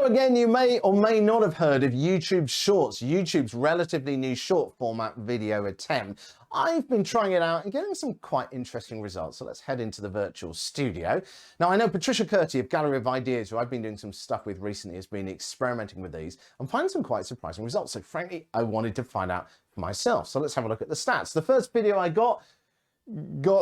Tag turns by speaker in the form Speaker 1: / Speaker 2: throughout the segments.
Speaker 1: Hello again, you may or may not have heard of YouTube Shorts, YouTube's relatively new short format video attempt. I've been trying it out and getting some quite interesting results, so let's head into the virtual studio. Now, I know Patricia Curti of Gallery of Ideas, who I've been doing some stuff with recently, has been experimenting with these and finding some quite surprising results. So frankly, I wanted to find out for myself. So let's have a look at the stats. The first video I got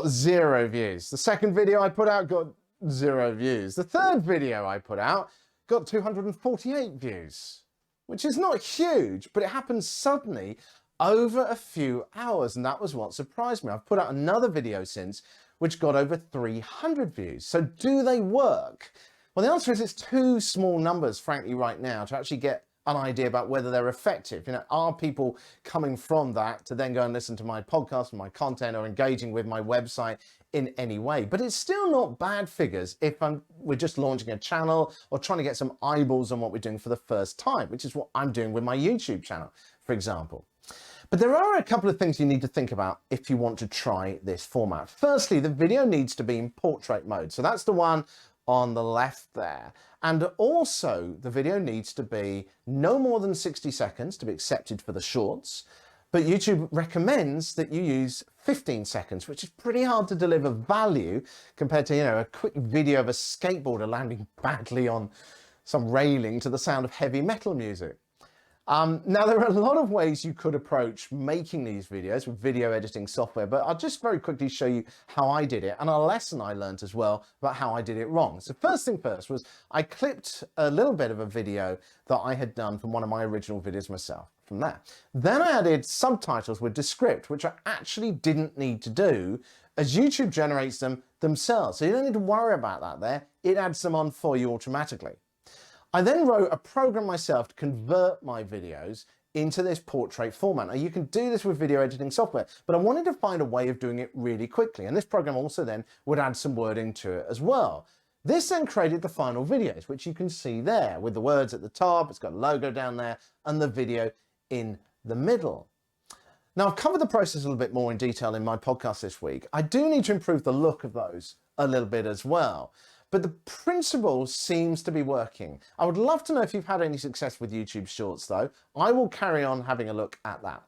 Speaker 1: 0 views. The second video I put out got 0 views. The third video I put out got 248 views, which is not huge, but it happened suddenly over a few hours, and that was what surprised me. I've put out another video since, which got over 300 views. So do they work? Well, the answer is it's too small numbers, frankly, right now to actually get an idea about whether they're effective. You know, are people coming from that to then go and listen to my podcast and my content or engaging with my website in any way? But it's still not bad figures if we're just launching a channel or trying to get some eyeballs on what we're doing for the first time, which is what I'm doing with my YouTube channel, for example. But there are a couple of things you need to think about if you want to try this format. Firstly, the video needs to be in portrait mode. So that's the one on the left there. And also the video needs to be no more than 60 seconds to be accepted for the shorts. But YouTube recommends that you use 15 seconds, which is pretty hard to deliver value compared to, you know, a quick video of a skateboarder landing badly on some railing to the sound of heavy metal music. Now, there are a lot of ways you could approach making these videos with video editing software, but I'll just very quickly show you how I did it and a lesson I learned as well about how I did it wrong. So first thing first was I clipped a little bit of a video that I had done from one of my original videos myself from there. Then I added subtitles with Descript, which I actually didn't need to do as YouTube generates them themselves. So you don't need to worry about that there. It adds them on for you automatically. I then wrote a program myself to convert my videos into this portrait format. Now, you can do this with video editing software, but I wanted to find a way of doing it really quickly. And this program also then would add some wording to it as well. This then created the final videos, which you can see there with the words at the top. It's got a logo down there and the video in the middle. Now, I've covered the process a little bit more in detail in my podcast this week. I do need to improve the look of those a little bit as well. But the principle seems to be working. I would love to know if you've had any success with YouTube Shorts, though. I will carry on having a look at that.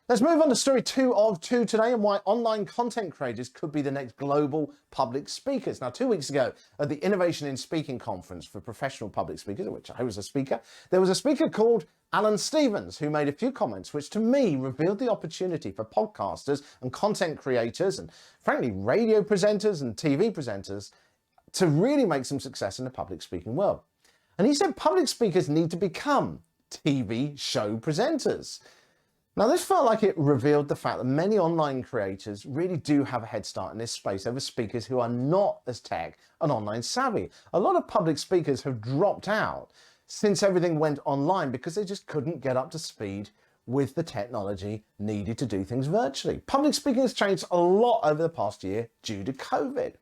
Speaker 1: Let's move on to story 2 of 2 today and why online content creators could be the next global public speakers. Now, 2 weeks ago at the Innovation in Speaking conference for professional public speakers, of which I was a speaker, there was a speaker called Alan Stevens who made a few comments which to me revealed the opportunity for podcasters and content creators and frankly radio presenters and TV presenters to really make some success in the public speaking world. And he said public speakers need to become TV show presenters. Now, this felt like it revealed the fact that many online creators really do have a head start in this space over speakers who are not as tech and online savvy. A lot of public speakers have dropped out since everything went online because they just couldn't get up to speed with the technology needed to do things virtually. Public speaking has changed a lot over the past year due to COVID.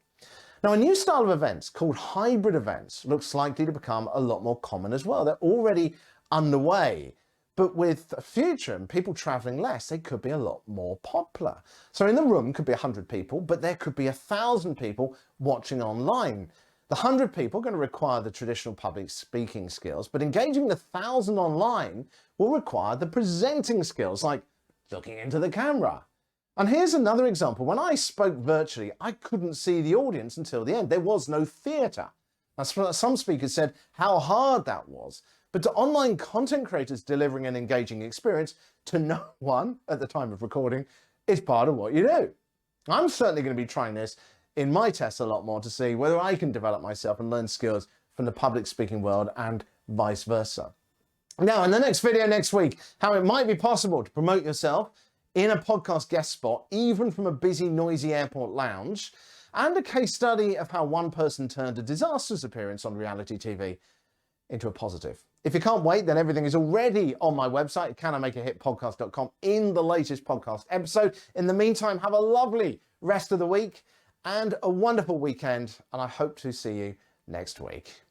Speaker 1: Now, a new style of events called hybrid events looks likely to become a lot more common as well. They're already underway, but with a future and people traveling less, they could be a lot more popular. So in the room could be 100 people, but there could be 1,000 people watching online. The 100 people are going to require the traditional public speaking skills, but engaging the 1,000 online will require the presenting skills like looking into the camera. And here's another example. When I spoke virtually, I couldn't see the audience until the end. There was no theatre. Now, some speakers said how hard that was. But to online content creators delivering an engaging experience, to no one at the time of recording, is part of what you do. I'm certainly going to be trying this in my tests a lot more to see whether I can develop myself and learn skills from the public speaking world and vice versa. Now, in the next video next week, how it might be possible to promote yourself in a podcast guest spot, even from a busy, noisy airport lounge, and a case study of how one person turned a disastrous appearance on reality TV into a positive. If you can't wait, then everything is already on my website, canIMakeAHitPodcast.com, in the latest podcast episode. In the meantime, have a lovely rest of the week and a wonderful weekend, and I hope to see you next week.